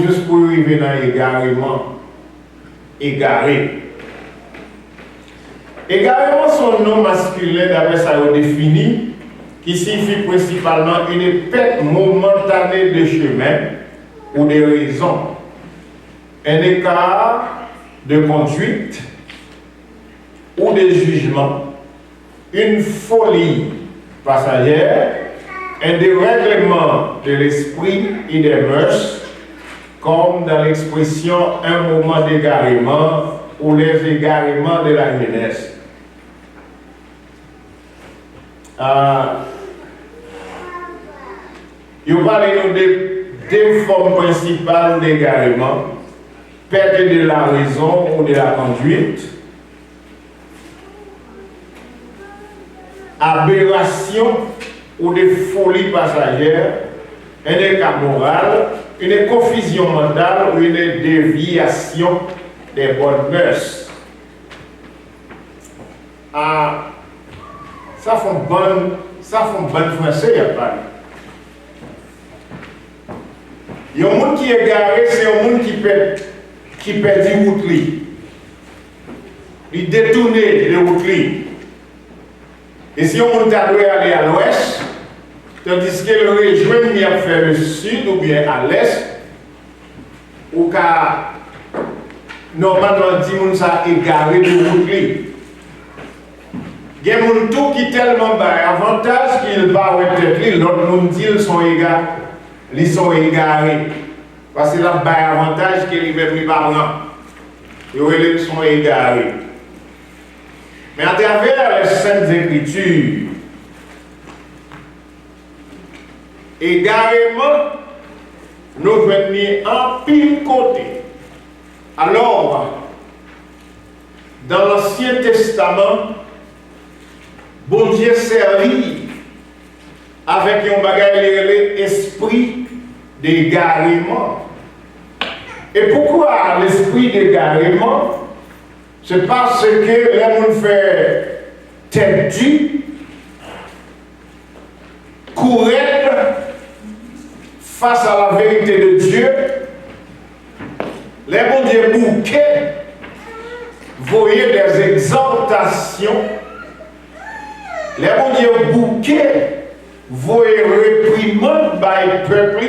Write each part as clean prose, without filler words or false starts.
juste pour arriver dans l'égarement. Égaré. Égarément, son nom masculin, d'après ça, est défini, qui signifie principalement une perte momentanée de chemin ou de raison, un écart de conduite ou de jugement, une folie passagère, un dérèglement de l'esprit et des mœurs, comme dans l'expression un moment d'égarement ou les égarements de la jeunesse. Il parle de deux formes principales d'égarement, perte de la raison ou de la conduite, aberration ou de folie passagère, un écart moral, une confusion mentale ou une déviation des bonnes mœurs. Ça fait bon français, il y a pas. Il y a un monde qui est égaré, c'est un monde qui perd du route. Il détourne le route. Et si on doit aller à l'ouest, tandis que le région il a fait le sud ou bien à l'est, ou qu'à normalement dit qu'on s'est égaré de route. Il y a des gens qui tellement avantage qu'ils ne pas être l'autre monde dit qu'ils sont égarés. Ils sont égarés. Parce que là, il y a avantage qu'ils ne peuvent pas prendre. Ils sont égarés. Mais à travers les Saintes Écritures, égarément, nous venons en pile côté. Alors, dans l'Ancien Testament, bon Dieu servit avec un bagage l'esprit d'égarement. Et pourquoi l'esprit d'égarement? C'est parce que les gens font tête due, courir face à la vérité de Dieu. Les bons Dieu bouquets, voyez des exhortations. Les bons Dieu bouquets, voyez réprimande par le peuple.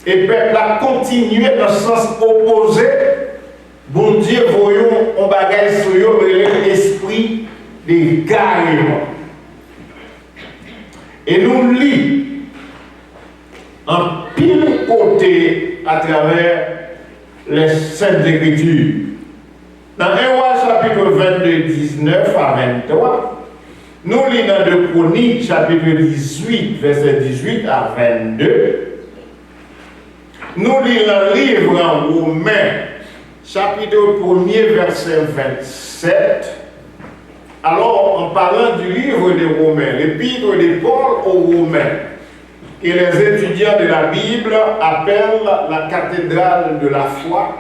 Et le peuple a continué dans le sens opposé. Bon Dieu, voyons, on bagaille sur l'esprit d'égarement. Et nous lisons en pile côté à travers les Saintes Écritures. Dans 1 Roi chapitre 22, 19 à 23, nous lisons dans 2 Chroniques chapitre 18, verset 18 à 22. Nous lisons le livre en Romains chapitre 1er, verset 27. Alors, en parlant du livre des Romains, l'épître de Paul aux Romains, que les étudiants de la Bible appellent la cathédrale de la foi,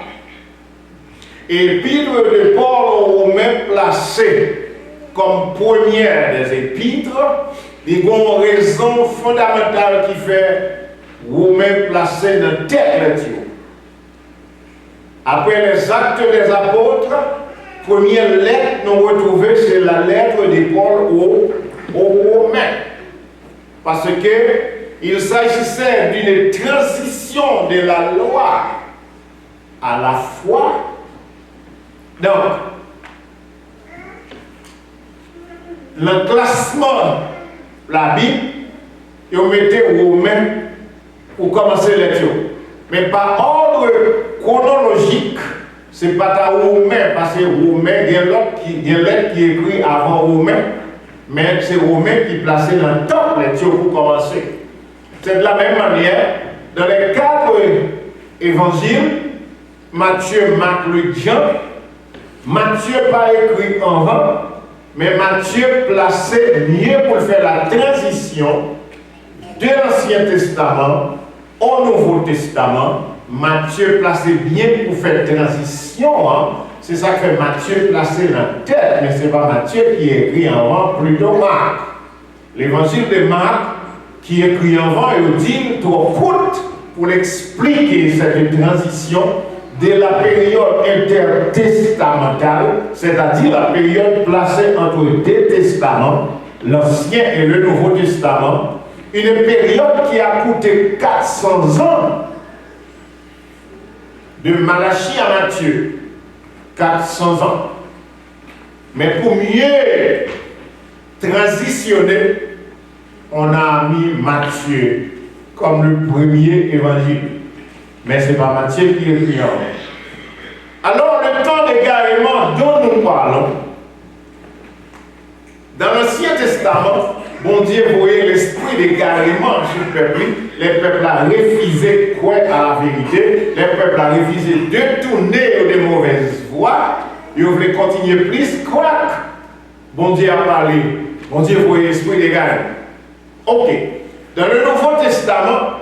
et l'épître de Paul aux Romains placée comme première des épîtres, il y a une raison fondamentale qui fait Romains placé dans tête lecture. Après les actes des apôtres, première lettre nous retrouvons, c'est la lettre de Paul aux Romains. Parce qu'il s'agissait d'une transition de la loi à la foi. Donc, le classement, la Bible, et on mettait Romains pour commencer lecture. Mais par ordre chronologique, ce n'est pas ta Romain, parce que Romain, il y a l'autre qui est écrit avant Romain, mais c'est Romain qui est placé dans le temps lecture pour commencer. C'est de la même manière, dans les 4 évangiles, Matthieu, Marc, Luc, Jean, Matthieu pas écrit avant, mais Matthieu placé mieux pour faire la transition de l'Ancien Testament au Nouveau Testament. Matthieu placé bien pour faire transition. Hein. C'est ça que Matthieu placé dans la tête, mais ce n'est pas Matthieu qui écrit avant, plutôt Marc. L'évangile de Marc qui écrit avant, il dit trop courte pour expliquer cette transition de la période intertestamentale, c'est-à-dire la période placée entre deux testaments, l'Ancien et le Nouveau Testament, une période qui a coûté 400 ans de Malachie à Matthieu. 400 ans. Mais pour mieux transitionner, on a mis Matthieu comme le premier évangile. Mais ce n'est pas Matthieu qui est écrit en haut. Alors, le temps d'égarement dont nous parlons, dans l'Ancien Testament, bon Dieu voyait l'esprit d'égarement sur le peuple. Les peuples ont refusé quoi à la vérité. Les peuples ont refusé de tourner de mauvaises voies. Ils voulaient continuer plus quoi. Bon Dieu a parlé. Bon Dieu voyait l'esprit d'égarement. Ok. Dans le Nouveau Testament,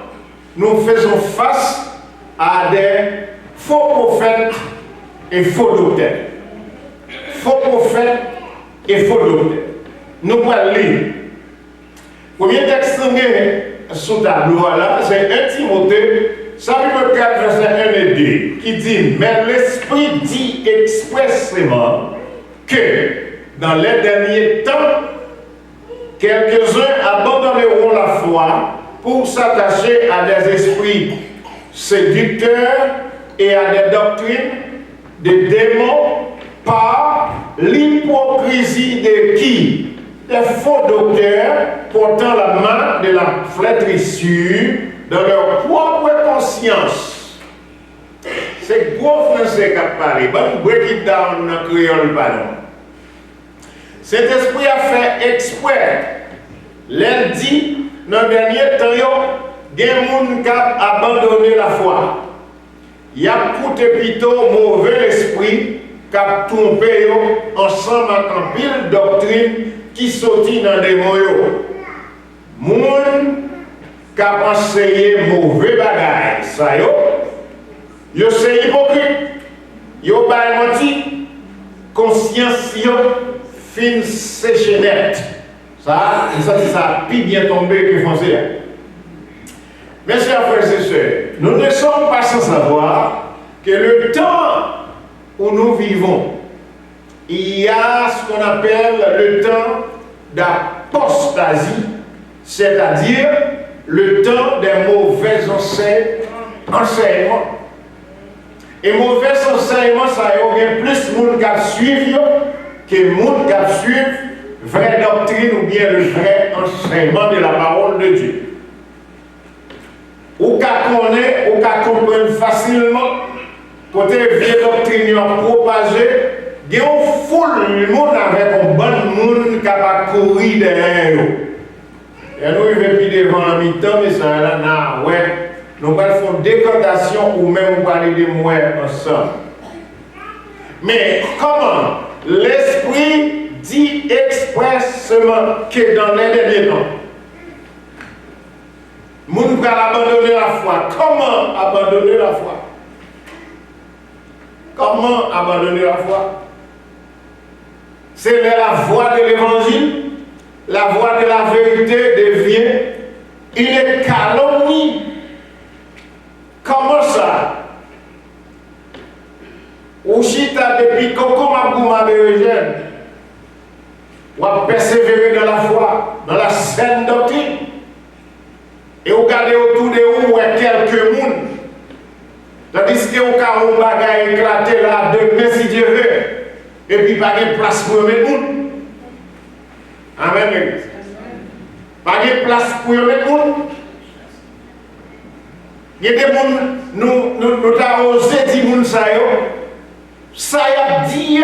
nous faisons face à des faux prophètes et faux docteurs. Faux prophètes et faux docteurs. Nous allons lire. Premier texte sous tableau là, c'est 1 Timothée, chapitre 4, verset 1 et 2, qui dit: mais l'Esprit dit expressément que dans les derniers temps, quelques-uns abandonneront la foi pour s'attacher à des esprits séducteurs et à des doctrines de démons par l'hypocrisie de qui? Des faux docteurs portant la main de la flétrissure dans leur propre conscience. C'est gros français qui a parlé. Bon, break it down en créole, pardon. Cet esprit a fait exprès. L'elle dit, dans le dernier temps, il y a des gens qui ont abandonné la foi. Il y a coûté plutôt mauvais esprit qui a trompé ensemble avec un pile doctrine qui sortit dans des moyens. Moun qui a enseigné mauvais bagages, ça yo c'est hypocrite, yo pas menti, conscience yo fin séché net. Ça puis bien tombé que français. Mes chers frères et sœurs, nous ne sommes pas sans savoir que le temps où nous vivons, il y a ce qu'on appelle le temps d'apostasie, c'est-à-dire le temps des mauvais enseignements. Et mauvais enseignements, ça y a plus de monde qui suivent que de monde qui suivent vraie doctrine ou bien le vrai enseignement de la parole de Dieu. Ou qu'à connaître, ou qu'à comprendre facilement, côté vieille doctrine propagée, il y a une foule de monde avec un bon monde capable de courir derrière eux. Et nous, il ne plus devant la mi-temps, mais ça là, ouais. Nous allons faire des décantations ou même parler de moi ensemble. Mais comment l'Esprit dit expressément que dans les derniers temps, nous allons abandonner la foi. Comment abandonner la foi? Comment abandonner la foi? C'est la voie de l'évangile, la voie de la vérité devient une calomnie. Comment ça? Ou chita depuis Coco Magouma Bergène, ou a persévérer dans la foi, dans la saine doctrine, et vous regardez autour de vous, quelques monde. Tandis que vous avez un bagage éclaté là, demain si Dieu veut, et puis pas de place pour le monde. Amen, l'église. Pas de place pour le monde. Il y a des gens, nous avons osé dire ça y a dit,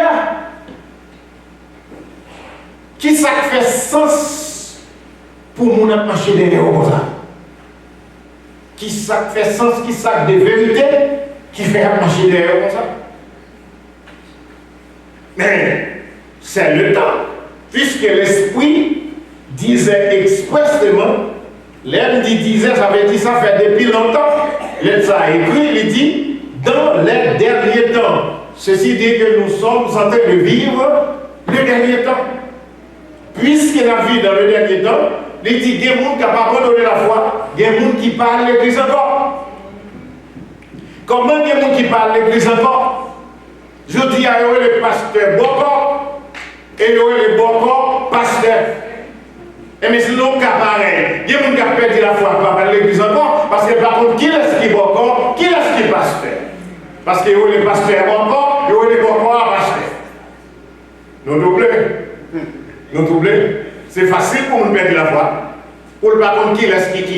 qui ça fait sens pour nous marcher derrière comme ça? Qui ça fait sens, qui ça de vérité, qui fait marcher derrière comme ça? Mais c'est le temps, puisque l'Esprit disait expressément, l'homme disait, ça veut dire ça fait depuis longtemps, l'homme ça a écrit, il dit, dans les derniers temps. Ceci dit que nous sommes en train de vivre le dernier temps. Puisqu'il a vu dans le dernier temps, il dit qu'il y a des gens qui n'ont pas abandonné la foi, il y a des gens qui parlent l'église encore. Comment il y a des gens qui parlent de l'église encore? Je dis à eux les pasteurs Boko et eux les Boko pasteurs. Et mais sinon, cas pareil. Il y a des gens qui ont perdu la foi par l'église encore parce que par contre, qui est-ce qui Boko, qui est-ce qui pasteur? Parce que eux les pasteurs Boko et eux les Boko pasteurs. Nous doublons. Nous doublons. C'est facile pour nous perdre la foi. Pour le par contre, qui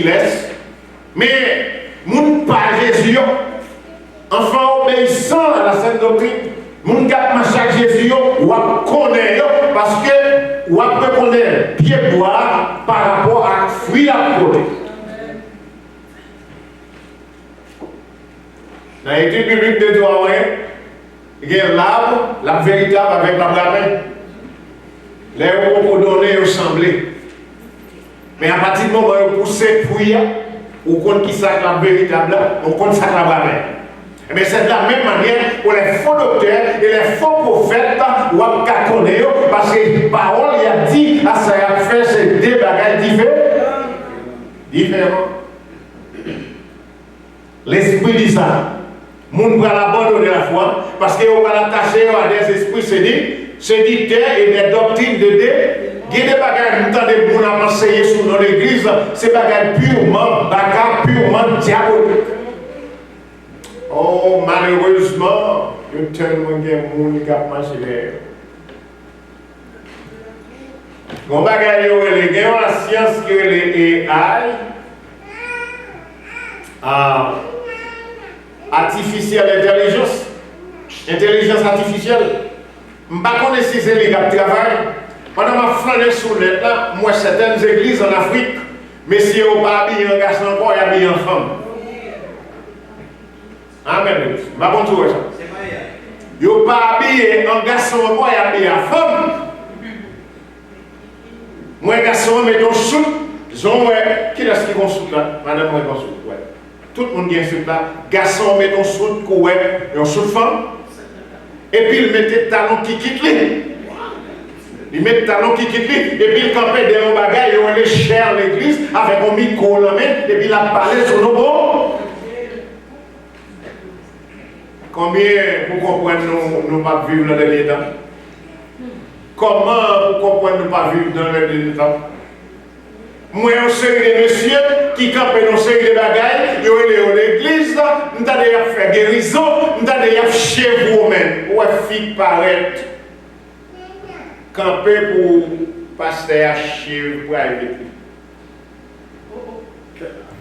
laisse. Mais, nous pas Jésus. Enfin, obéissant à la sainte doctrine, mon gars marche Jésus, ou connaît parce que ou après connaît pied bois par rapport à fruit à côté. Dans l'étude biblique de Joël, il y a l'arbre, la véritable avec la main. Les mots pour donner au semblé. Mais à partir du moment où vous poussez fruit, ou compte qui ça la véritable, on compte ça la main. Mais c'est de la même manière pour les faux docteurs et les faux prophètes ou à connaître parce que la parole il a dit à ça a fait ces deux bagages différents. L'esprit dit ça. Moun va l'abandonner la foi parce qu'on va l'attacher à des esprits séditaires et des doctrines de Dieu. Il y a des bagages que nous avons enseigné sur notre église, c'est bagages purement diaboliques. Oh, malheureusement, il y a tellement de gens qui ont marché là. On va gagner la science qui est les AI, artificielle intelligence artificielle. Je ne sais pas si c'est les gars qui travaillent. Pendant ma flânée sur le net, moi, certaines églises en Afrique, mais si on pas habillé un garçon, il y a habillé une femme. Amen. Je vais continuer ça. Ils n'ont pas habillé un garçon, il y a habillé une femme. Moi, un garçon, met ton soute. Qui est-ce qui consulte là? Madame, moi, consulte. Ouais. Tout le monde qui est soute là. Garçon, met ton soute, un soute femme. Et puis, il met des talons qui quittent lui. Il met des talons qui quittent lui. Et puis, il campait des bagages, il allait cher l'église avec un micro dans la main. Et puis, il a parlé sur nos bords. Combien pour comprendre nous ne pas vivre dans le dernier temps? Comment pour comprendre nous ne pas vivre dans le dernier temps? Moi, un série de messieurs qui campent dans une série de bagailles, ils ont l'église, nous avons fait guérison, nous avons chez vous-même. Ou fille paraître camper pour passer à chez vous pour arriver.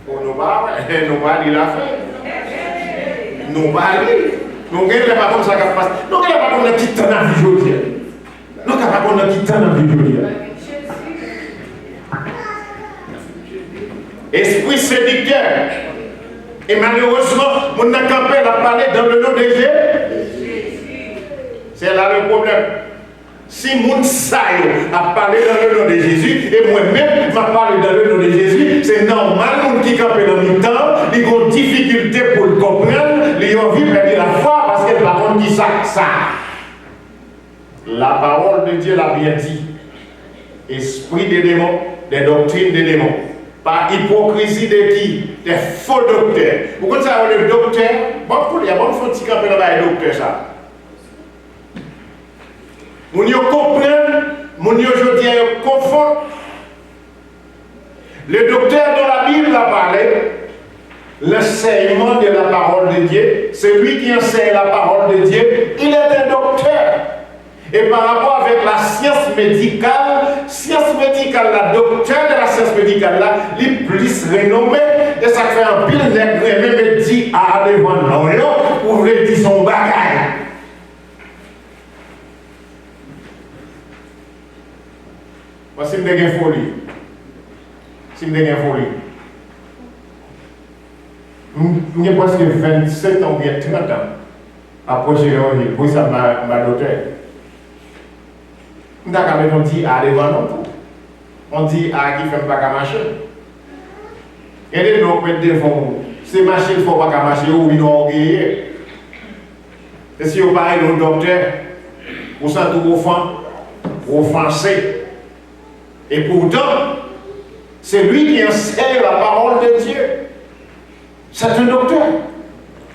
On nous va dire la fin. Nous va dire. Nous ne sommes pas comme ça qui passe. Nous ne sommes pas comme un petit temps dans la vie aujourd'hui. Nous ne sommes pas comme un petit temps dans la vie aujourd'hui. Esprit séducteur. Et malheureusement, on n'a qu'à parler dans le nom de Jésus. C'est là le problème. Si mon saille a parlé dans le nom de Jésus, et moi-même, je parle dans le nom de Jésus, c'est normal, mon qui campe dans le temps, ils ont une difficulté pour le comprendre, ils ont envie de perdre la foi parce que la parole dit ça. La parole de Dieu l'a bien dit. Esprit des démons, des doctrines des démons. Par hypocrisie de qui? Des faux docteurs. Vous connaissez le docteur? Bon, il y a bon faux qui campe dans le docteur ça. Mon yo comprend, mon yo je dis confond. Le docteur dans la Bible a parlé, l'enseignement de la parole de Dieu, c'est lui qui enseigne la parole de Dieu, il est un docteur. Et par rapport avec la science médicale, la docteur de la science médicale là, il est plus renommé, et ça fait un pile nègre, même dit à devant nous, pour lui dire son bagage. Moi, si je suis une folie, j'ai presque 27 ans, bien 30 ans, après j'ai eu pour ça ma docteur. On dit à devant nous, on dit à qui fait pas qu'à marcher. Et les gens peuvent devant, c'est marcher, il ne faut pas qu'à marcher, ou ils ont orgueillé. Et si vous parlez de docteur, vous sentez offensé. Et pourtant, c'est lui qui enseigne la parole de Dieu. C'est un docteur.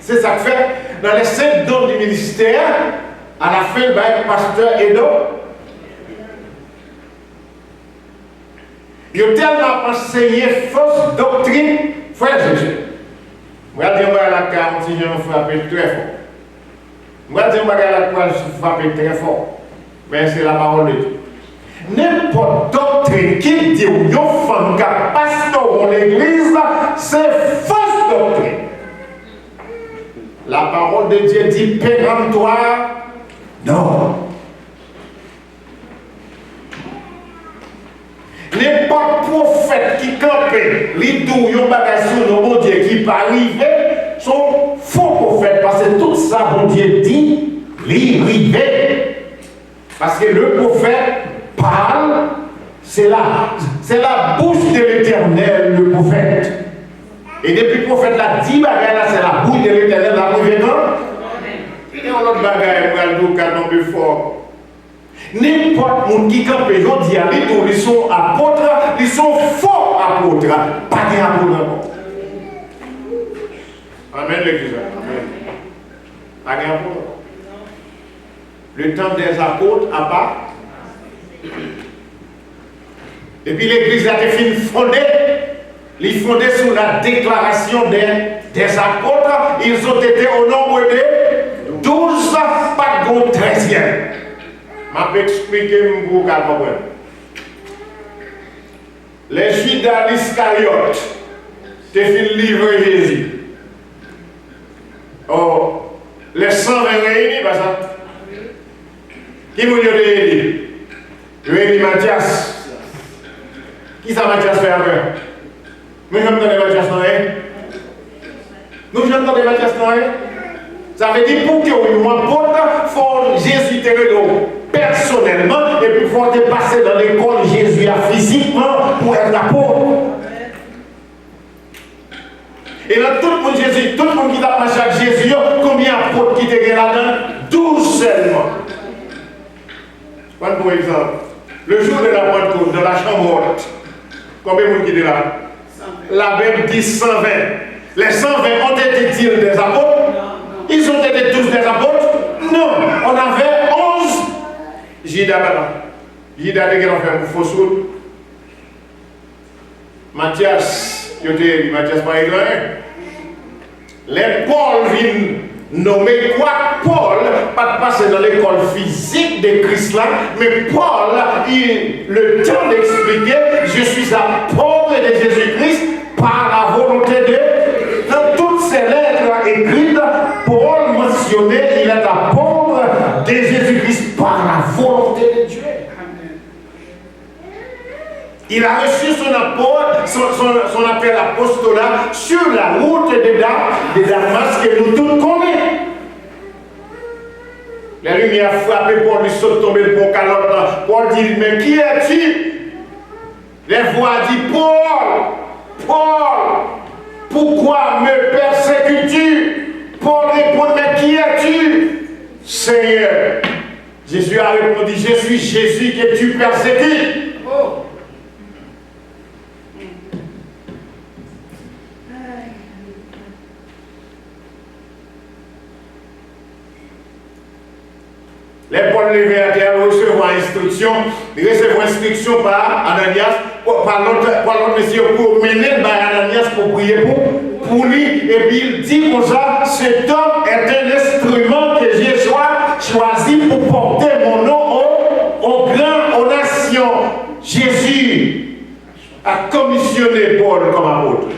C'est ça que fait dans les 5 dons du ministère, à la fin, le pasteur Edo. Il a tellement enseigné fausse doctrine, frère Jésus. Je vais dire que la carte, si je frappé très fort. Je vais dire que la carte, frappé très fort. Mais c'est la parole de Dieu. N'importe doctrine qui dit une femme qui a pasteur dans l'église, c'est fausse doctrine. La parole de Dieu dit péremptoire, non. N'importe prophète qui campait, les doux, yon bagage sur le bon Dieu qui pas arrivé, sont faux prophètes parce que tout ça, bon Dieu dit, l'arrivé. Parce que le prophète parle, c'est la bouche de l'Éternel, le prophète. Et depuis le prophète l'a dit, c'est la bouche de l'Éternel, la bouche de l'Éternel. Et on a bagaille, on va tomber fort. N'importe monde qui campe, ils sont apôtres, ils sont faux apôtres, pas des apôtres encore. Amen, l'église. Amen. Pas des apôtres. Le temps des apôtres a pas. Et puis l'église a été fondée. Ils fondée sur la déclaration des apôtres. Ils ont été au nombre de 12, pas de 13e. Je vais expliquer pour vous comprendre. Les Judas l'Iscariote, t'es fait livrer Jésus. Oh, les 120 réunis, pas ça? Qui vous dit réunis? Réunis Mathias. Qui ça Mathias fait après? Nous sommes dans les Mathias Noé. Nous sommes dans les Mathias Noé. Ça veut dire pour que vous apôtre, il faut Jésus te personnellement et puis il faut te passer dans l'école Jésus physiquement pour être apôtre. Et là, tout le monde Jésus, tout le monde qui a marché avec Jésus, combien d'apôtres qui étaient là-dedans? 12 seulement. Pour exemple, le jour de la Pentecôte, de la chambre haute, combien de monde qui étaient là? La Bible dit 120. Les 120 ont été des apôtres? Ils ont été tous des apôtres? Non, on avait 11. Judas là. Judas qui a fait une fausse route. Mathias, Mathias pas éclairé. Les Paul viennent nommer quoi? Paul, pas de passer dans l'école physique de Christ là, mais Paul, il le temps d'expliquer, je suis apôtre de Jésus-Christ par la volonté de Dieu. Dans toutes ces lettres écrites, Paul mentionnait, il est apôtre de Jésus-Christ par la volonté de Dieu. Il a reçu son appel apostolat sur la route de Damas que nous tous connaissons. La lumière a frappé Paul, il saute tomber le bon calotte. Paul dit, mais qui es-tu? Les voix disent, Paul, pourquoi me persécutes-tu? Paul répond, mais qui es-tu? Seigneur. Jésus a répondu, je suis Jésus que tu persécutes. Oh. Les Paul levé à terre recevoir instruction, recevoir instruction par Ananias, par l'autre monsieur pour mener Ananias pour prier pour lui. Et puis il dit comme ça, cet homme est un instrument que j'ai choisi pour porter mon nom aux nations. Jésus a commissionné Paul comme apôtre.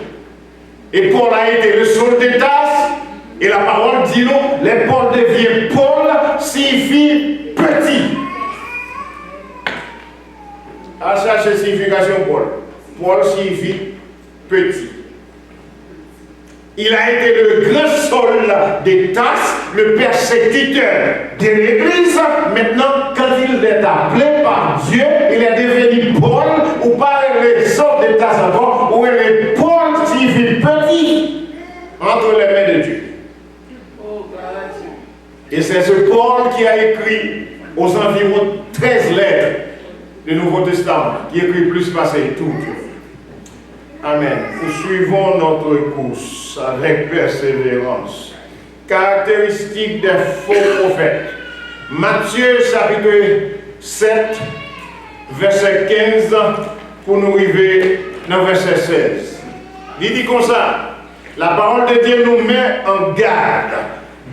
Et Paul a été le Saul de Tarse. Et la parole dit nous, les Paul devient Paul, signifie petit. À chercher signification Paul. Paul signifie petit. Il a été le grand Saul de Tarse, le persécuteur de l'Église. Maintenant, quand il est appelé par Dieu, il est devenu Paul, ou pas le Saul de Tarse encore, ou le Paul signifie petit, entre les mains de Dieu. Et c'est ce Paul qui a écrit aux environs 13 lettres du Nouveau Testament, qui écrit plus passer tout. Amen. Poursuivons notre course avec persévérance. caractéristiques des faux prophètes. Matthieu chapitre 7, verset 15, pour nous arriver dans verset 16. Il dit comme ça, la parole de Dieu nous met en garde.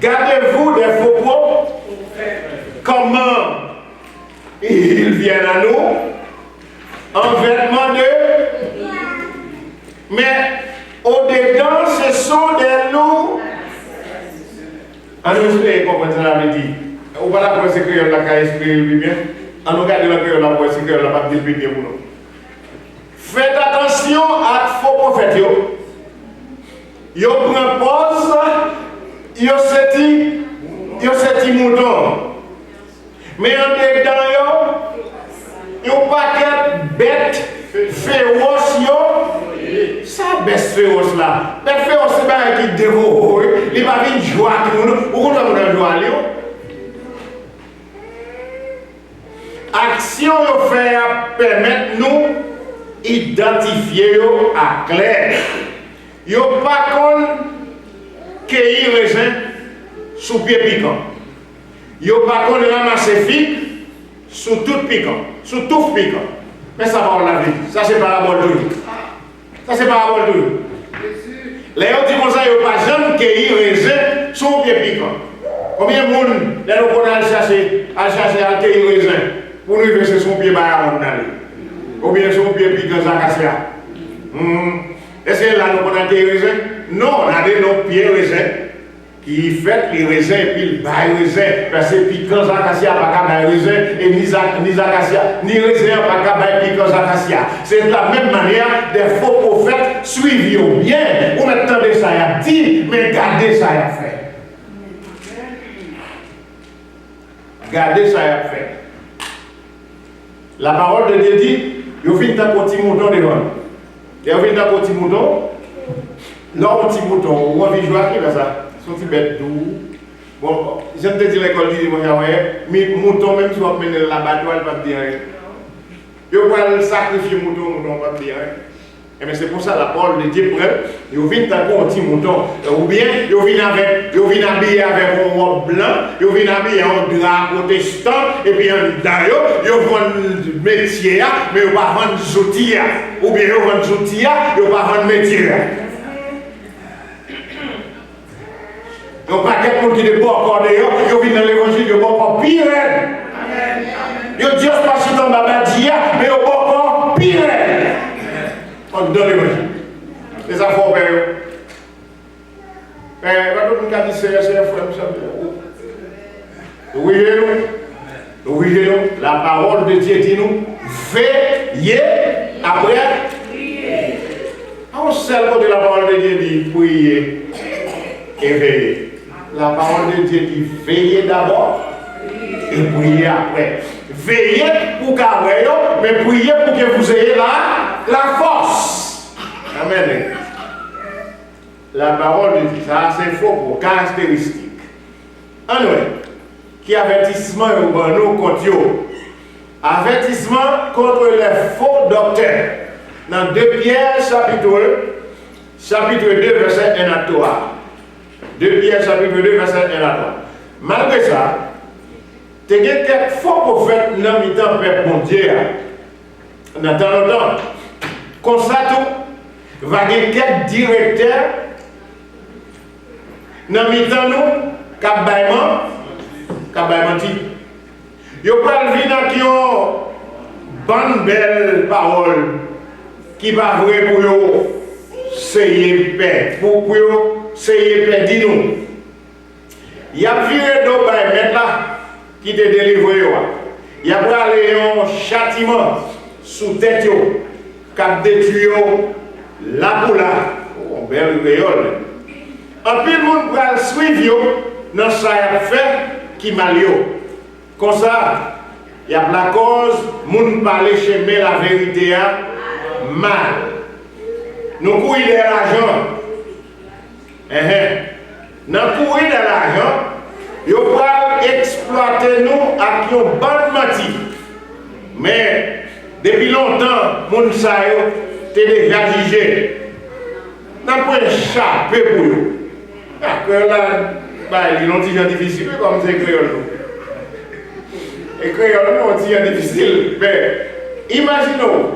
Gardez-vous des faux prophètes. Comment ils viennent à nous? En vêtements de... Mais au-dedans, ce sont des loups. On nous explique comment ça veut dire. On va la penser que la caille explique bien. On nous regarde la penser que la pas dire bien pour nous. Faites attention à faux prophètes. Yo prend pause, yo seti mouton. Mais en dedans yo paquet bête féroce yo. Ça bête féroce là. Bête féroce c'est pas qui dévore, il va venir jouer tout le monde. Où on va jouer yo? Action yo fait permettre nous identifier yo à clair. Yo pas qu'on cueillir raisin sous pied piquant. Yo pas qu'on ramasser figue sous tout piquant, sous tout piquant. Mais ça va la vie. Ça c'est parabole de lui. Ça c'est parabole de lui. Les gens disent comme ça, yo pas jamais cueillir raisin sous pied piquant. Combien de monde les nous connaissent à cueillir raisin pour nous verser son pied bas à ou bien son pied piquant acacia. Est-ce que là nous avons des raisins? Non, on a des pieds raisins qui fait les raisins et puis le bail raisin. Parce que piquant acacia pas qu'à raisin et ni acacia, ni raisin pas qu'à bail piquant acacia. C'est de la même manière des faux prophètes suivent bien. Ou maintenant ça y a dit, mais gardez ça y a fait. Gardez ça y a fait. La parole de Dieu dit, vous finissez un petit mouton devant. Et on vient d'un petit mouton. Là, un petit mouton, on vient jouer à qui là ça? Son petit bête doux. Bon, j'aime te dire l'école, je dis, mais mouton, même si on mène là-bas, il ne va pas dire rien. Il va sacrifier mouton, mouton ne va pas dire rien. Et bien c'est pour ça la parole de Dieu prend, il vient d'un petit mouton. Ou bien, il vient habillé avec un robe blanc, il vient habillé en drap protestant, et puis d'ailleurs, il vend un métier, mais il va vendre zoutia. Ou bien il vend zoutia, il va vendre métier. Il n'y a pas quelqu'un qui est bon encore d'ailleurs, il vient dans l'évangile, il n'est pas encore pire. Il dit pas si dans ma dia, mais il n'est pas encore pire. On donne l'évangile. Les affaires au père. Pas tout le monde qui dit c'est frère, oui, la parole de Dieu dit nous, veillez après. On sait que la parole de Dieu dit prier et veiller. La parole de Dieu dit veillez d'abord et prier après. Veillez pour qu'après, mais priez pour que vous ayez la force. Amen. La parole de Dieu, ça c'est faux pour caractéristique. Qui avertissement au contre eux. Avertissement contre les faux docteurs. Dans 2 Pierre chapitre 2, verset 1 à 3. 2 Pierre chapitre 2, verset 1 à 3. Malgré ça, tu as quelques faux prophètes dans le temps peuple bon Dieu. Dans longtemps. Comme ça, tout va y avoir quelques directeurs dans le temps nous, Kabaïmanti. Yo pral venir qui ont bonne belle parole qui va vrai pour yo seye paix pour yo seye paix di nous. Y a viré do bay mettre là qui te délivrer yo. Y a pralé un châtiment sous tête yo cap détruire yo la pour là. Oh belle réole. En pile monde pral suivre yo dans ça y a fait qui mal yo. Comme ça, il y a la cause, moun parler chez la vérité mal. Nous courons de l'argent. Nous courons de l'argent, ils vont exploiter nous avec une bonne matière. Mais depuis longtemps, moun sa yo t'es déjà jugé. Nous avons échappé pour eux. Parce que là, ils ont dit difficile comme c'est créole. Et créole, on dit difficile. Mais imaginons,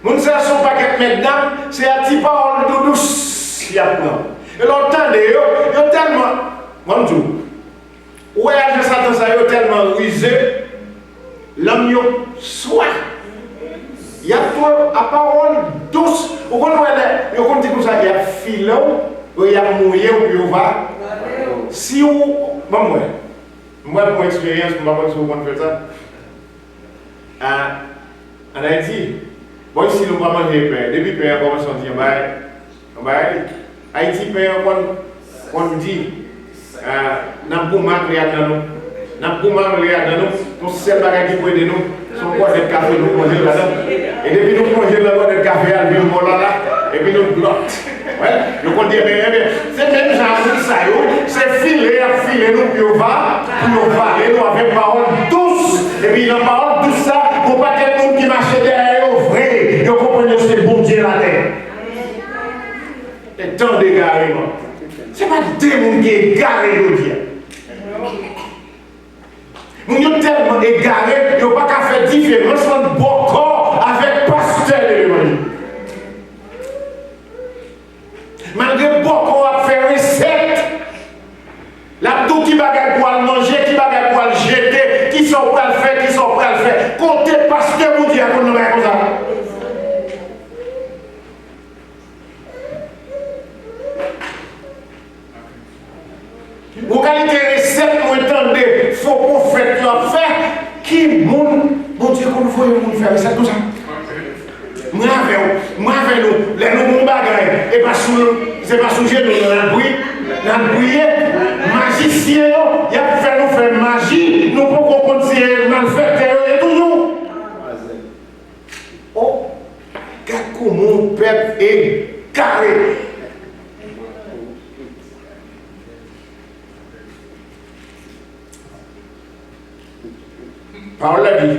mon ça son paquet mesdames, c'est un petit parole de douce. Il y a plein. Et l'entendez, il y a tellement. Mon Dieu. Ouais, je Satan, ça y est tellement rusé. L'homme y soit. Il y a toi, à parole douce. Vous comprenez comme ça, il y a filon, il y a mouillé, ou il va. Si vous. Bon, moi, pour expérience, je ne sais pas si vous comprenez faire ça. En Haïti, bon, ici, nous ne pouvons pas manger pain. Depuis pain, on commence à dire, Haïti, pain, on dit, nous ne pouvons pas créer dans nous. Nous ne pouvons pas créer dans nous. Nous seul bagage qui peut aider nous, son quoi de café, nous manger là-dedans. Et depuis nous manger là-dedans, de café, nous manger là, et puis nous glotte. Ouais, nous comptons bien, c'est même genre ça, c'est filer, nous, puis on va, et nous avec parole douce. Et puis dans parole douce, ça, pour pas que monde qui marche derrière, vrai, vous comprenez que c'est bon Dieu la terre. C'est tant d'égarement. Ce n'est pas des gens qui sont égarés, le Dieu. Nous sommes tellement égarés, nous n'avons pas qu'à faire différence entre bon corps avec pasteur de l'évangile. Malgré bon corps a fait recette, la tout qui va pour le manger, qui va pour le jeter, qui sont prêts à le faire, qui sont prêts à le faire. Comptez pasteur, vous dites à nous comme ça. Vous qualité recette, vous entendez, faux prophète qui a fait, qui moun, bon Dieu, qu'on voit le monde faire recette, tout ça. Moi avec nous, les nous bagaille, et pas c'est pas sous nous dans la bouille, magicien, il a fait nous faire magie, nous pouvons continuer malfaiteur et toujours. Oh, regarde comment mon peuple est carré. Parole a dit,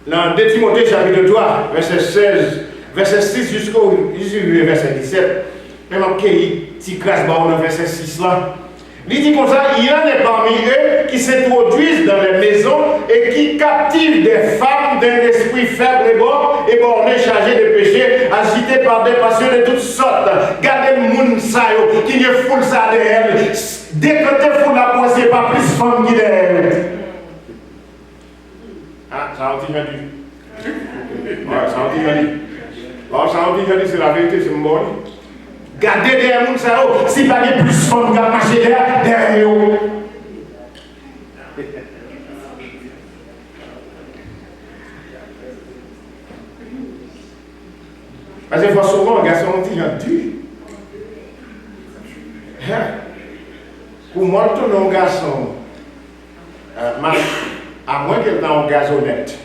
dans 2 Timothée chapitre 3, verset 16, verset 6 jusqu'au verset 17, même en petit crasse dans verset 6 là, il dit comme ça, il y en a parmi eux qui s'introduisent dans les maisons et qui captivent des femmes d'un esprit faible et borné, chargé de péché, agités par des passions de toutes sortes. Gardez le monde ça, qui ne fout ça de elle. Dès que tu fous la poisse, c'est pas plus femme qui d'elle. Ah, ça a dit dit. Ouais, ça a dit dit. Oh, ça a dit dit, c'est la vérité, c'est mon bon. Gardez derrière le monde ça, si pas de plus femme qui a marché derrière eux. Parce que souvent, un garçon dit, pour moi, tout un garçon, à moins qu'elle ait un gaz honnête.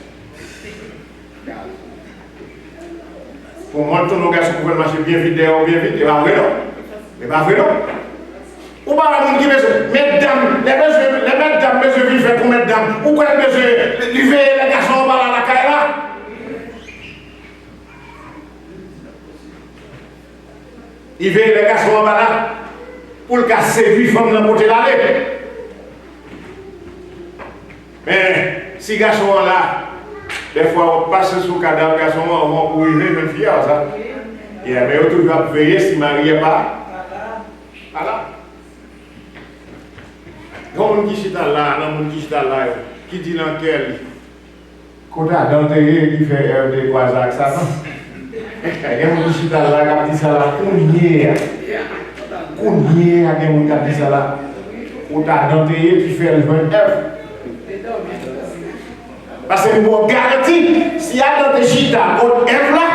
Pour moi, tout un garçon pouvait marcher bien vite, et pas vrai non. Et pas vrai non. Ou pas la monde qui veut, mesdames, les mesdames, mesdames, vivent faire pour mesdames. Ou quoi, mesdames, les garçons, par la caille là. Il veut les garçons en bas là pour le cas séduire femme dans côté l'aller. Mais si garçon là, des fois on passe sous le cadavre garçon on va pour arriver une fille ça. Et mais on toujours veiller si marié pas. Voilà. Donc on dit chita là, on dit chita là, qui dit dans quel côté d'enterrer qui fait RD quoi ça non. Il y a un petit là qui dit ça là, combien il y a un qui dit ça là, ou t'as d'enterrer qui fait le 20F. Parce que nous garantis, s'il y a dans des chita, contre F là,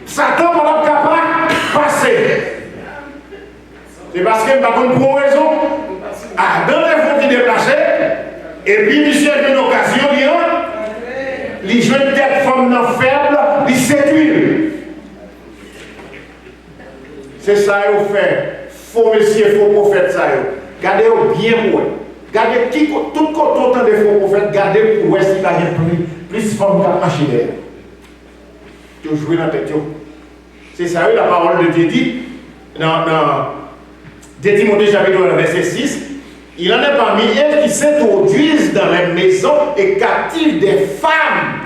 Satan va pas capable de passer. C'est parce que par contre, pour une raison, dans les fonds qui déplacent, et puis monsieur a une occasion, les jeunes têtes femmes faibles, ils séduisent. C'est ça qu'il fait. Faux messieurs, faux prophètes, ça. Gardez-vous bien pour eux. Gardez tout autant de faux prophètes, gardez pour voir s'il y a plus de femmes qui ont marché derrière. Tu joues dans la tête. C'est ça, la parole de Dieu dit. dans 2 Timothée chapitre 1, verset 6, il en est parmi elles qui s'introduisent dans les maisons et captivent des femmes.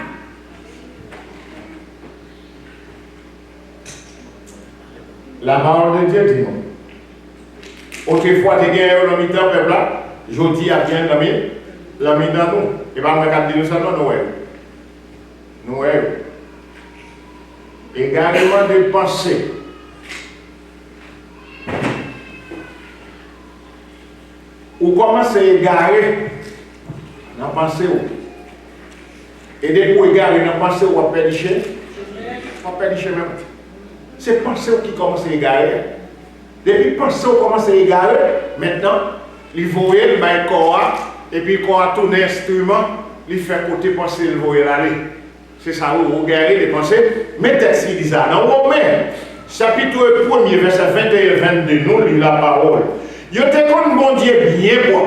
La parole de Dieu dit non. Autrefois, tu as un homme temps, peuple là, je dis à bien l'ami dans nous. Et pas me dire ça, non, nous. Également de penser. Ou commencez à égarer dans la pensée. Et dès que vous égarez dans la pensée, vous perdez même. C'est penser qui commence à égarer. Depuis penser, vous commencez à égarer. Maintenant, il voyait le corps, et puis quand on tourne l'instrument, il fait côté penser, il voyait aller. C'est ça, vous regardez les pensées. Mais texte dit ça. Dans Romains, chapitre 1, verset 21 et 22, nous lisons la parole. Yo te kon bon Dieu bien bon.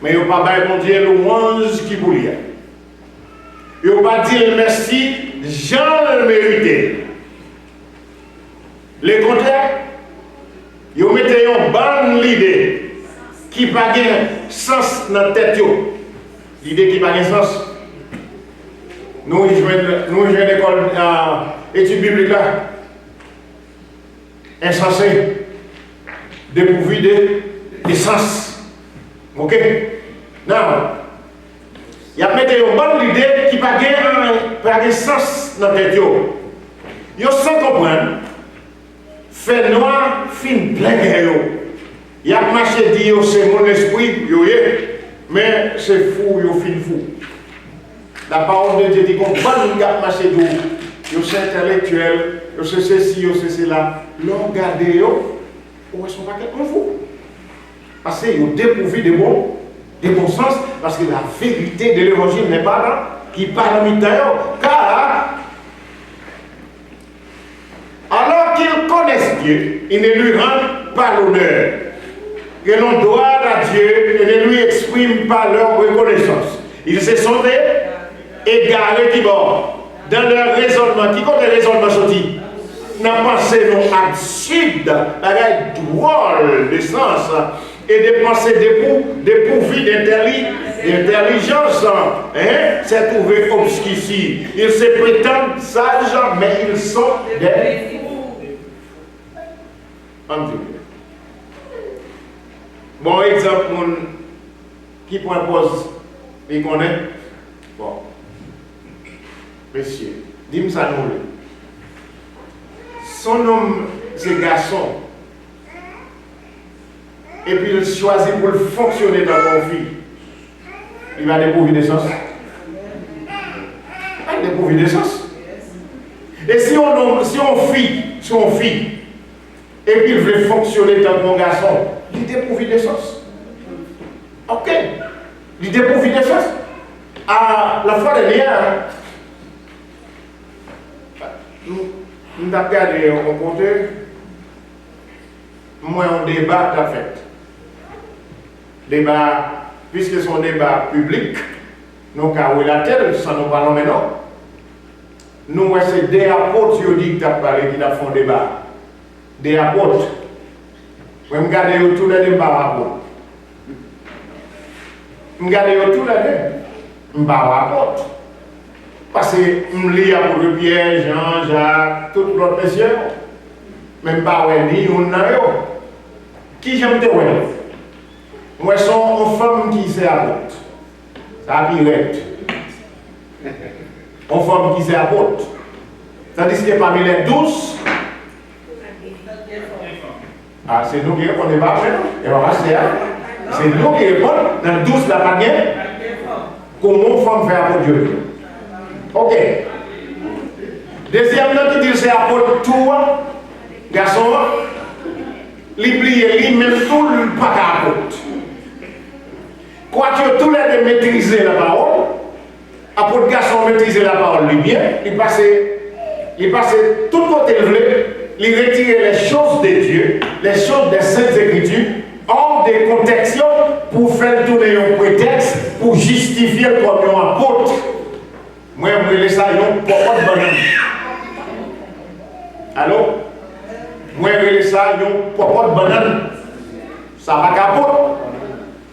Mais yo pas bay bon Dieu louange qui pour lui. Yo pas dire merci, Jean le mérité. Le contraire, yo mette une bonne idée qui pas gain sens dans tête yo. L'idée qui pas gain sens. Nous jouons l'école études bibliques là. Insensé. Dépourvu de sens. Ok? Non. Il y a mis une bonne idée qui n'a pas de sens dans la tête. Yo sans comprendre. Fait noir, fin plein de il y a marché dit c'est mon esprit, mais c'est fou, yo fin fou. La parole de Dieu dit qu'on va nous marcher d'où. Yo c'est intellectuel, yo c'est ceci, yo c'est cela. L'on garde yo. Où est-ce qu'on va quelqu'un fou? Parce qu'ils ont dépourvu de bon sens, parce que la vérité de l'évangile n'est pas là, qui parle en d'ailleurs, car alors qu'ils connaissent Dieu, ils ne lui rendent pas l'honneur. Ils n'ont droit à Dieu et ne lui expriment pas leur reconnaissance. Ils se sont égarés qui bord dans leur raisonnement. Qui compte le raisonnement sorti? N'a pensé non absurde, avec drôle de sens et de pensée dépourvues d'intelligence. C'est trouvé obscurci. Ils se prétendent sages, mais ils sont des fous. Bon exemple, qui propose, il connaît? Bon. Messieurs, dis-moi ça nous. Son homme, c'est garçon. Et puis il choisit pour fonctionner dans mon fille. Il va dépourvu de sens. Il va dépourvu de sens. Et si on fille, et puis il veut fonctionner dans mon garçon, il dépourvu de sens. Ok. Il dépourvu de sens. À la fois dernière, nous avons regardé au côté, moi on débat en fait. Débat, puisque c'est un débat public, nous avons la tête, ça nous parlons maintenant. Nous, c'est des apôtres qui ont dit que tu as parlé, qui ont fait un débat. Des apôtres. Je regarde tous les débats apôtres. Je regarde tous les débats apôtres. Parce que je lis pour Pierre, Jean, Jacques, tout l'autre monsieur. Même pas ni on n'a pas. Qui j'aime te voir? Moi, je suis une femme qui s'est apôtre. Ça a pirate. Une femme qui s'est apôtre. Tandis que parmi les 12, ah, c'est nous qui répondons pas maintenant. C'est nous qui répondons. Dans le 12, la manière, comment une femme fait apôtre Dieu? Ok. Deuxièmement, qui dit c'est apôtre tout, garçon, il plie, il met tout le pas apôtre. Quoi que tous les deux maîtriser la parole, apôtre garçon maîtriser la parole lui bien, il passait tout côté levé, il retirait les choses de Dieu, les choses des Saintes Écritures, hors des contextes pour faire tourner un prétexte pour justifier comme un apôtre. Moi, je me laisse ça, un popote banane. Allô? moi, je ça, un popote de banane. Ça va capote.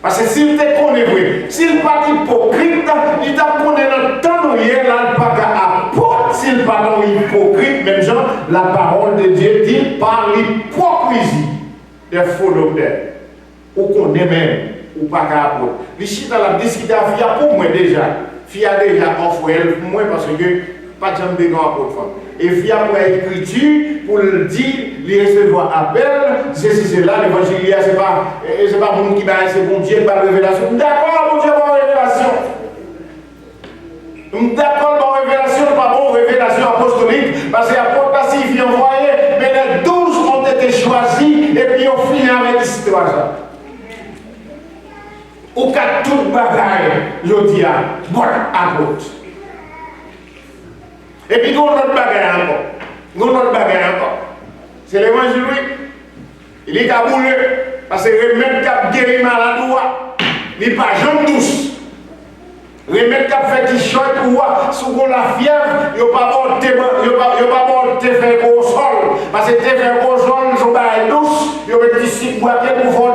Parce que s'il te connaît vrai, s'il n'est pas hypocrite, il t'a connaît dans le temps où il est là, il pas apôtre. S'il n'est pas hypocrite, même genre, la parole de Dieu dit par l'hypocrisie des faux docteurs. Ou qu'on est même, ou pas apôtre. Ici, dans la discussion, il y a pour moi déjà. Il y a déjà offert pour moi parce que pas de jamais de grand apôtre. Et il y a pour l'écriture, pour le dire, les recevoir appel, c'est là, l'évangile, c'est pas pour nous qui va, c'est bon Dieu qui va révélation. D'accord, bon Dieu par révélation. D'accord, par révélation, pas bon révélation apostolique, parce que l'apôtre signifie envoyé, mais les 12 ont été choisis et puis on finit avec l'histoire. Au cas de toute bagaille, je dis à bon apôtre. Et puis, il y a une autre bagaille encore. C'est l'évangile, oui. Il est caboulé. Parce que le remède qui a guéri malade, il n'est pas jamais douce. Le remède qui a fait t-shirt, si on a la fièvre, il n'y a pas bon te faire au sol. Parce que te faire au sol, ils sont pas douce. Il y a un petit cycle pour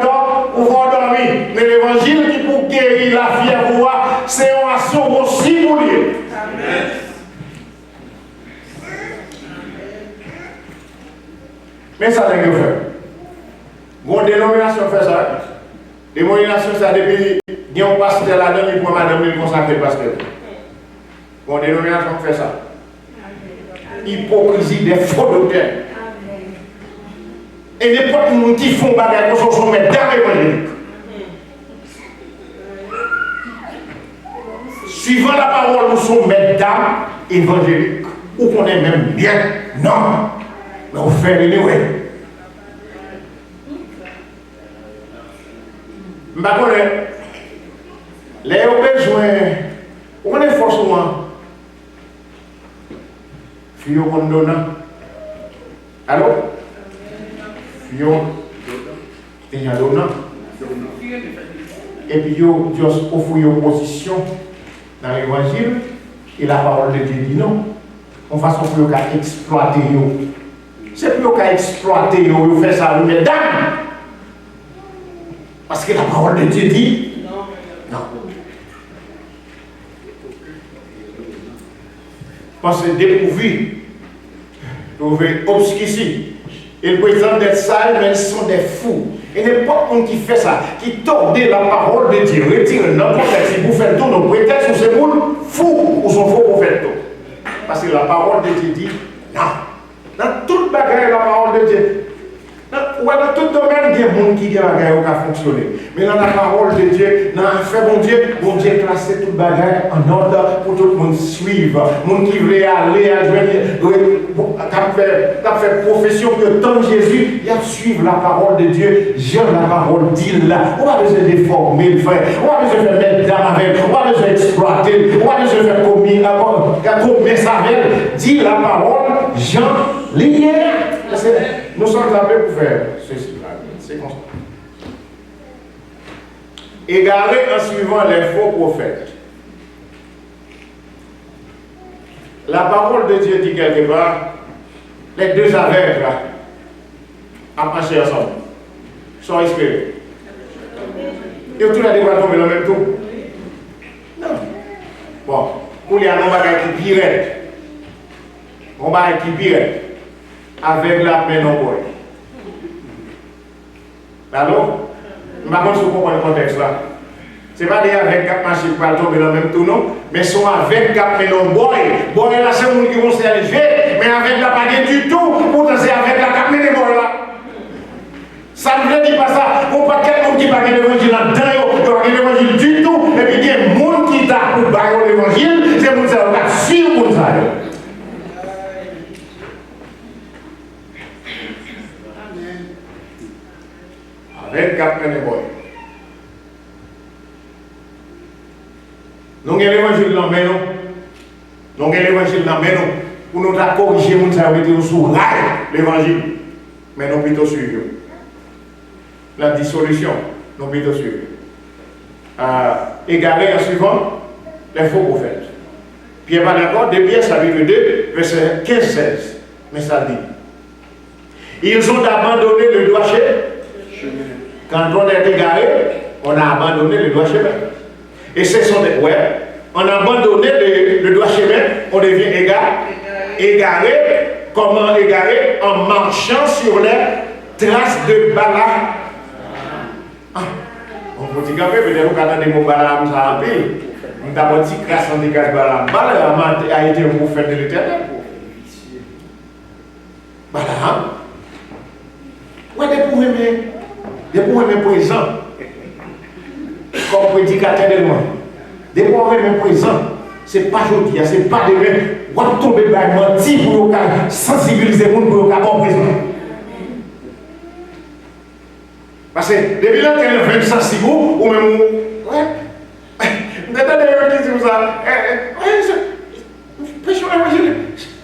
dormir. Mais l'évangile qui pour guérir la fièvre, c'est une action aussi pour lui. Amen. Mais ça n'est pas fait. Bon, dénomination fait ça. Dénomination, ça depuis. Il y a un pasteur là-dedans, il prend madame, il consacre le pasteur. Bon, dénomination fait ça. Hypocrisie des faux docteurs. Et n'importe qui qui font bagarre comme ça, sont mes dames évangéliques. Suivant la parole, nous sommes mes dames évangéliques. Ou qu'on est même bien. Non. Mais on fait anyway. Je ne sais pas. Les besoins, on est forcément. Fio condona. Allô? Fio. Tenha dona. Et puis, Dieu offre une opposition dans l'évangile. Et la parole de Dieu dit non. On façon pour exploiter. C'est plus qu'à exploiter, vous faites ça, vous mettez dames. Parce que la parole de Dieu dit non. Parce que dépourvu, vous pouvez obscurci. Ils prétendent d'être sages, mais ils sont des fous. Et n'importe qui fait ça, qui tord la parole de Dieu, retire n'importe qui, vous faites tout, nos prétextes ou c'est vous, fous ou sont faux pour faire tout. Parce que la parole de Dieu dit non. Dans toute bagarre, la parole de Dieu. Dans tout domaine, il y a des gens qui ont fonctionné. Mais dans la parole de Dieu, dans l'affaire bon Dieu classé toute bagarre en ordre pour tout le monde suivre. Les gens qui veulent aller à faire profession que tant Jésus, ils suivent la parole de Dieu. Jean, la parole dit là. On va besoin de déformer le frère. On va besoin de mettre d'âme avec. On va besoin d'exploiter. On va besoin de faire combien ça avec. Dit la parole, Jean, lié. Nous sommes appelés pour faire ceci. C'est comme ça. Égaré en suivant les faux prophètes. La parole de Dieu dit quelque part, les deux aveugles là, à marcher ensemble, sont inspirés. Et tout le monde va tomber dans le même tour. Non. Bon, pour les gens qui pirate, on va qui pirate. Avec la main en bois. Alors, je ne sais pas si vous comprenez le contexte là. Ce n'est pas des avec cap machine pour tomber dans le même tour, non, mais sont avec cap main en bois. Bois là, c'est les gens qui vont s'élever, mais avec la baguette du tout, pourtant c'est avec la cap main en bois là. Ça ne veut dire pas ça. On pas quelqu'un qui parle de l'évangile là-dedans, il l'évangile du tout, et puis il y a des gens qui t'a pour parler l'évangile, c'est pour ça qu'on a suivi pour ça. Avec cap main en bois. Nous avons l'évangile dans mais nous avons l'évangile dans mais pour nous corriger nous ça mettre sous l'évangile mais nous plutôt suivre la dissolution nous plutôt suivre égarer en suivant les faux prophètes. Pierre pas d'accord, de Pierre chapitre 2 verset 15-16, mais ça dit Ils ont abandonné le droit chemin. Quand on est égaré, on a abandonné le droit chemin. Et ce sont des... Ouais, on a abandonné le droit chemin, on devient égaré. Comment égaré? En marchant sur les traces de Balaam. On peut dire peut-être qu'on a des mots Balaam, ça a pris. On a dit grâce à dégage Balaam. Balaam a été un prophète de l'Éternel. Balaam. Ouais, des problèmes présents. Comme prédicateur de moi. Des problèmes présents. C'est pas aujourd'hui, c'est pas demain. On va tomber dans le menti pour sensibiliser les gens pour le bon présent. Parce que depuis là, il y a 25 secondes, ou même. Ouais. Attendez, qui dit ça?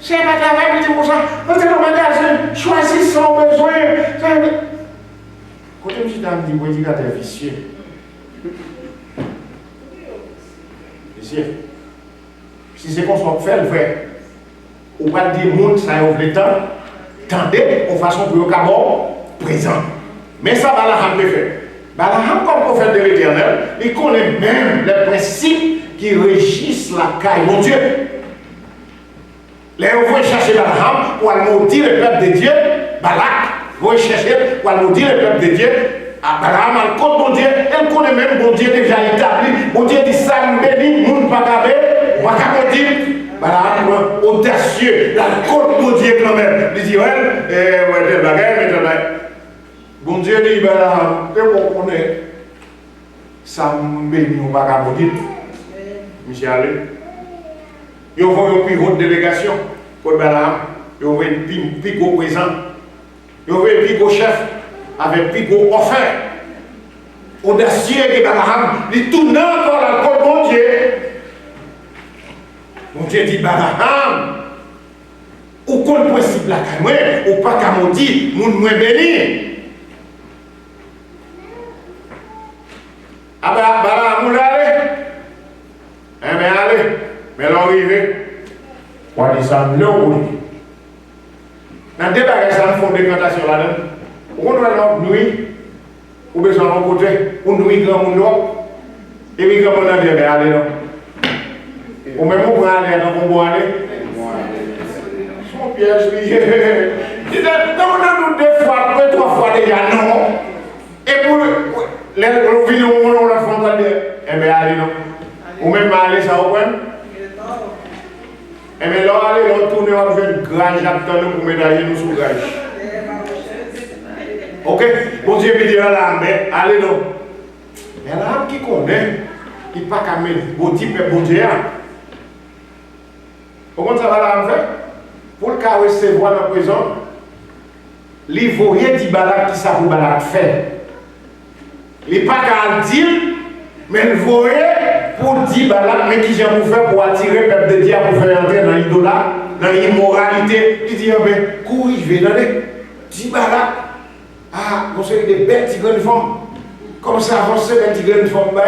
C'est pas travail, qui dit ça. Entrez dans le magasin, choisissez son besoin. Quand je suis dans le prédicateur vicieux. Vicieux. Si c'est qu'on soit fait, le vrai. On va dire, monde, ça ouvre le temps. Tendez, en façon pour le cabot présent. Mais ça, Balaam le fait. Balaam, comme prophète de l'Éternel, il connaît même les principes qui régissent la caille, mon Dieu. Là, on va chercher Balaam pour aller maudire le peuple de Dieu. Balak, vous chercher pour aller maudire le peuple de Dieu. Balaam, elle connaît mon Dieu, elle connaît même mon Dieu déjà établi. Mon Dieu dit ça, béni, moun pas cabé, moi qu'à dire. Balaam, audacieux, la côte mon Dieu quand même. Il dit, ouais, tel bagage, mais tel bagage. Bon Dieu dit, Balaam, c'est bon qu'on est. Ça béni, on va qu'à dire. Monsieur Allé. Ils vont une plus haute délégation pour Balaam. Ils vont un plus gros président. Ils vont un plus gros chef. Avec plus gros offert. Audacieux que Balaam. Il tourne encore la côte, mon Dieu. Mon Dieu dit, Balaam, ou qu'on le principe la caille, ou pas qu'à mon dit, moun moins béni. Ah ben, Balaam, moun allez. Eh bien, allez. Mais l'arrivée, on dit ça, non, dans le débat, ça nous font des cantations là-dedans. On doit nous nuit, ou besoin de côté, on nuit grand monde, et puis grand monde a dit, allez, non. Ou même on va aller dans mon aller. Son piège, oui. Il dit, nous deux fois, deux, trois fois déjà, non. Et pour les vidéos, on la fait, eh bien, allez, non. Ou même aller, ça, au point. Et bien là, allez, on tourne avec une grage attendant pour médailler nous sous grage. Ok? Bon Dieu me dit là, mais allez non. Mais là, qui connaît, il n'est pas qu'à mettre bon type et bon Dieu. Comment ça va là, en fait? Pour le cas où c'est voir dans la prison, il faut rien dire Balak qui ça pour Balak faire. Il n'est pas qu'à le dire, mais il faut pour dire Balak, mais qui j'ai pour faire pour attirer le peuple de Dieu pour faire entrer dans l'idolat, dans l'immoralité. Il dit, mais courir, je vais aller. Dis Balak, ah, vous savez des belles petites grandes femmes. Comme ça, avancez des petites grandes femmes.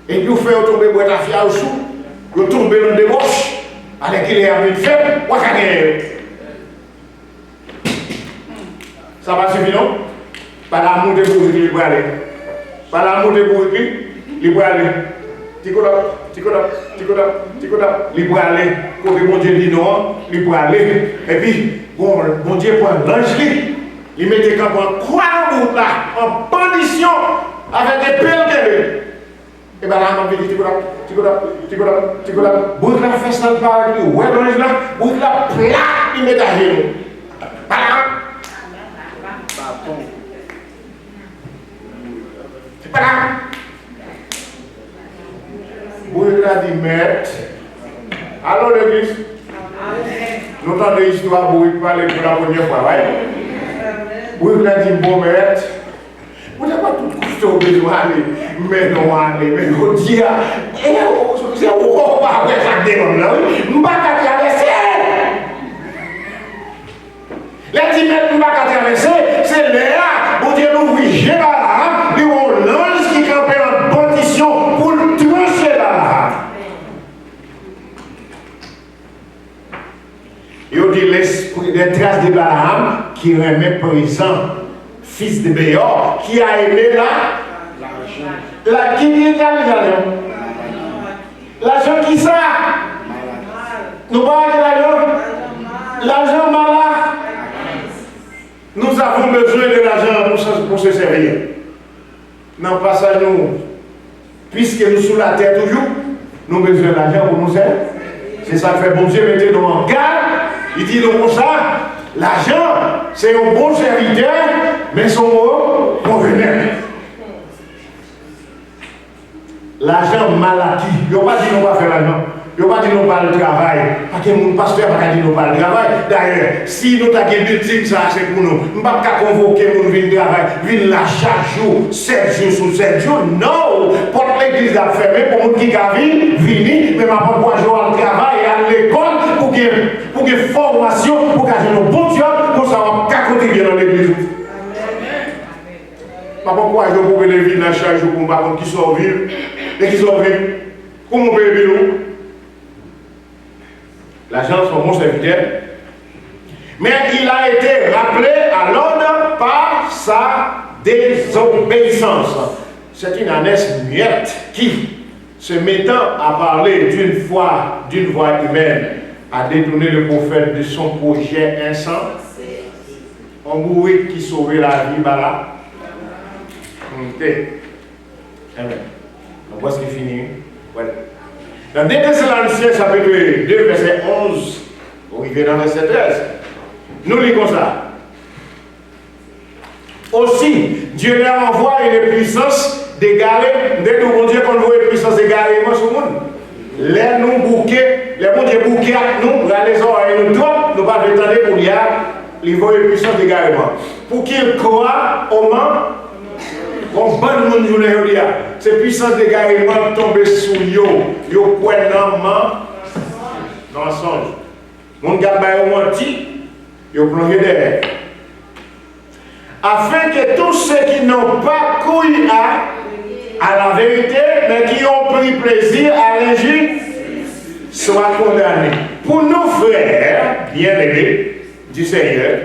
Et puis vous faites tomber pour être affaire au sous, vous tombez dans des roches, avec qui il est en train de faire, vous avez ça va suffire, non? Par l'amour de vous, il va aller. Par l'amour de vous, il va aller. Ticoda, il va aller. Quand mon Dieu dit non, il va aller. Et puis, mon Dieu prend l'ange, il met des camps en croix en route là, en condition, avec des pelles. Et bien là, on dit, ticoda, vous la faites ça par lui, ouais, l'ange là, vous la plat, il met à genoux. Voilà. Voilà. Vous l'avez dit, maître. Alors l'église, nous avons des histoires pour parler pour la première fois, oui? Vous l'avez dit, bon maître. Vous n'avez pas tout costaud besoin d'aller, mais non, allez, mais vous dites, c'est où pas avec ça démon là, oui? Nous ne pouvons pas traverser. Les 10 mètres, nous ne pouvons pas traverser, c'est là, vous dites, nous, oui, j'ai là, nous, on lance qui campait en condition pour le trancher là. Il dit l'esprit des traces de Balaam qui remet présent, fils de Béor, qui a aimé la qui est l'argent. L'argent qui ça? Nous parlons de l'argent. L'argent malade. Nous avons besoin de l'argent pour se servir. Non, pas ça, nous. Puisque nous sommes sur la terre toujours, nous avons besoin d'argent pour nous servir. C'est ça que fait bon Dieu, mettez-nous en garde. Il dit donc ça, l'argent, c'est un bon serviteur, mais son mot convenable. L'argent mal acquis. Il n'y a pas dit qu'on va faire l'argent. Il n'y a pas dit qu'on va le travail. Parce que mon pasteur n'a pas dit qu'on va le travail. D'ailleurs, si nous avons des buildings, ça c'est pour nous. Nous ne pouvons pas convoquer pour venir travailler. Venir là chaque jour, 7 jours sur 7 jours. Non! Pour l'église a fermé, pour nous qui a venir, mais ma pas jouer au travail et à l'école pour qu'il y ait formation, pour qu'il y ait un bon job, pour savoir qu'à côté bien dans l'église. Ma pas je pour les villes là chaque jour pour ne qui sont vivre et qui sont vivre. Comment on peut vivre? L'argent, c'est un bon serviteur. Mais il a été rappelé à l'ordre par sa désobéissance. C'est une ânesse muette qui, se mettant à parler d'une voix humaine, a détourné le prophète de son projet insensé. On mourit qui sauvait la vie, là. Ok. Amen. Donc, voici ce qui finit. Voilà. Dans 2 Thessaloniciens, chapitre 2, verset 11, on arrive dans verset 13, nous lisons ça. Aussi, Dieu leur envoie une puissance d'égarer, dès que bon Dieu qu'on voit une puissance d'égarement sur le monde. Les nous bouquets, les bon Dieu bouquets à nous, les oreilles nous trompent, nous pas attendre pour lui, il voit une puissance d'égarement. Pour qu'il croit au moment, comme bon monde journée aujourd'hui, cette puissance d'égarement tombe sur yo point dans songe. Mon gars ba menti, yo plongé derrière. Afin que tous ceux qui n'ont pas cru à la vérité, mais qui ont pris plaisir à l'injustice, soient condamnés. Pour nos frères bien-aimés du Seigneur,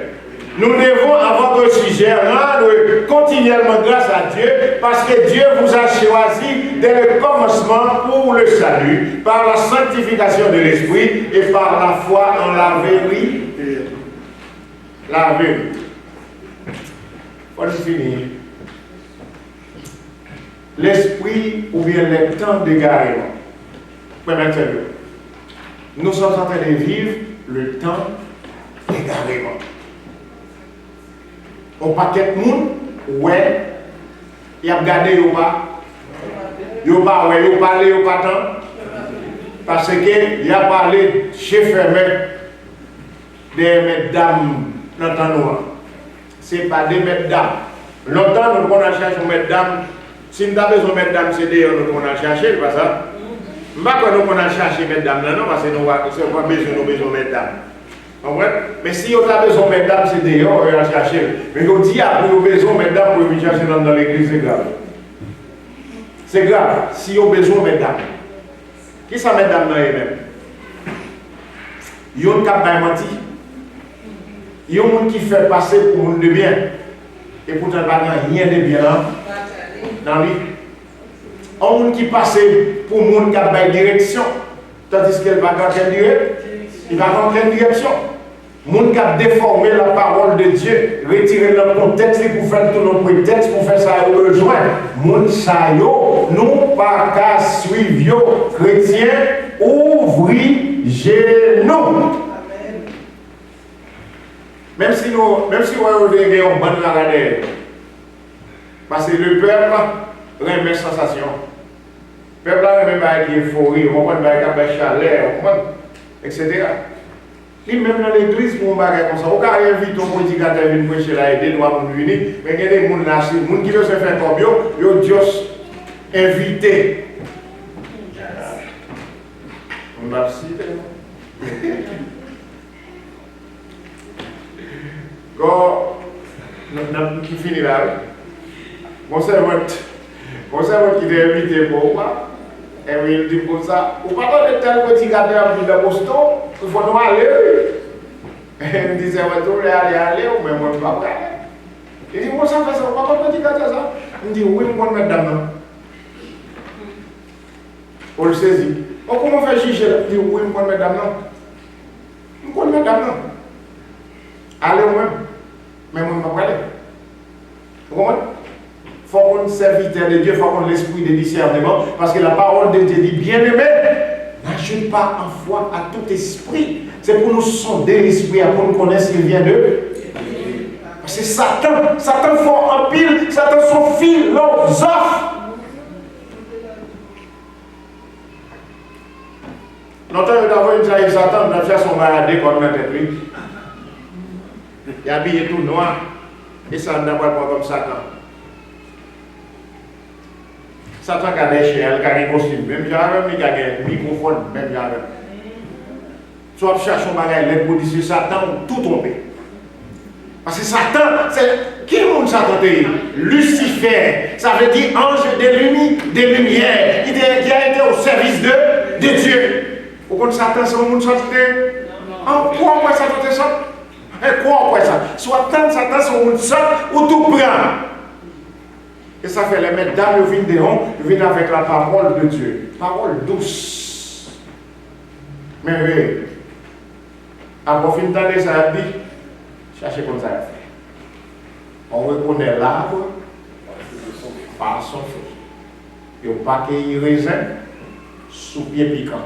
nous devons, à votre sujet, rendre continuellement grâce à Dieu, parce que Dieu vous a choisi dès le commencement pour le salut, par la sanctification de l'Esprit et par la foi en la vérité. La vérité. Voilà, c'est fini. L'esprit ou bien le temps d'égarement. Nous sommes en train de vivre le temps d'égarement. On paquet de monde, ouais, il a regardé ou pas, il a pas, ouais, il a parlé ou pas tant, parce qu'il a parlé chez fermé des mesdames dans le temps noir. Ce n'est pas des mesdames. Longtemps, nous avons cherché des mesdames. Si nous avons besoin de mesdames, c'est des nous avons cherché, pas ça. Je ne sais pas que nous avons cherché des mesdames, non, parce que nous avons pas besoin de mesdames. Mais si vous avez besoin de mesdames, c'est dehors, vous allez chercher. Mais vous dites, vous avez besoin de mesdames pour vous chercher dans l'église, c'est grave. C'est grave, si vous avez besoin de mesdames. Qui sont mesdames dans eux-mêmes? Ils ont un cap de menti. Ils ont un monde qui fait passer pour monde de bien. Et pourtant, il n'y a rien de bien dans lui. Il y a un monde qui passe pour monde qui a une direction. Tandis qu'elle va dans quelle direction? Il va dans quelle direction? Moun qui a déformé la parole de Dieu, retiré le contexte pour faire tout nos prétextes, pour faire ça au besoin. Moun sa yo, nous pas qu'à suivre chrétiens, ouvrez genoux. Même si on avez une bonne garde, parce que le peuple remet sensation. Le peuple remet une euphorie, on remet une chaleur, etc. Et même dans l'église, pour un bagage comme ça, on peut inviter un prédicateur à venir prêcher là, aider, doit venir, mais il y a des gens là, les gens qui veulent se faire comme eux, ils ont juste invité. On va citer. Quand on finit là, mon servant qui t'a invité pour moi, et il dit comme ça, ou pas de tel prédicateur à de Boston, il faut nous aller. Il me disait, ouais, tu aller, ou même moi, je ne vais pas aller. Il dit, moi, ça fait ça, on va pas dire ça. Il me dit, oui, moi, madame. On le saisit. Oh, comment faire juger? Il dit, oui, moi, madame. Moi, madame. Allez, ou même. Mais moi, je ne vais pas aller. Vous comprenez? Il faut qu'on serviteur de Dieu, il faut qu'on ait l'esprit de discernement, parce que la parole de Dieu dit, bien-aimé, n'ajoute pas en foi à tout esprit. C'est pour nous sonder l'esprit, pour nous connaître ce qui vient d'eux. C'est Satan. Satan fort en pile, Satan son philosophe. Longtemps, il a envoyé Satan, il a fait son maladie comme la tête. Il est habillé tout noir, et ça n'a pas comme Satan. Satan a des chiens, il a des costumes, même j'avais, il a des microphones, même j'avais. Soit cherche un bagage, pour dire Satan, tout trompé. Parce que Satan, c'est qui est le Satan? Lucifer, ça veut dire ange des lumières, qui a été au service de Dieu. Pourquoi Satan, c'est un monde sorti? En quoi Satan est sorti? Et quoi ça? Soit tant Satan, c'est un monde sorti ou tout prend. Et ça fait les mettre dans le vin de honte, viennent avec la parole de Dieu. Parole douce. Mais oui. Après fin d'année, ça a dit, cherchez comme ça. On reconnaît l'arbre par son fruit. Et on paquet raisin sous pied piquant.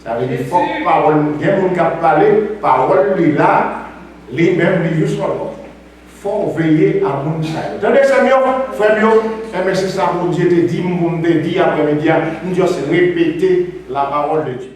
Ça veut dire qu'il faut que parole, bien mon cap parler, parole lui là, lui-même lui juste sur l'autre. Il faut veiller à mon salut. Attendez, c'est mieux, frère mieux. Mais c'est ça, mon Dieu te dit, mon Dieu, dit après-midi, nous devons répéter la parole de Dieu.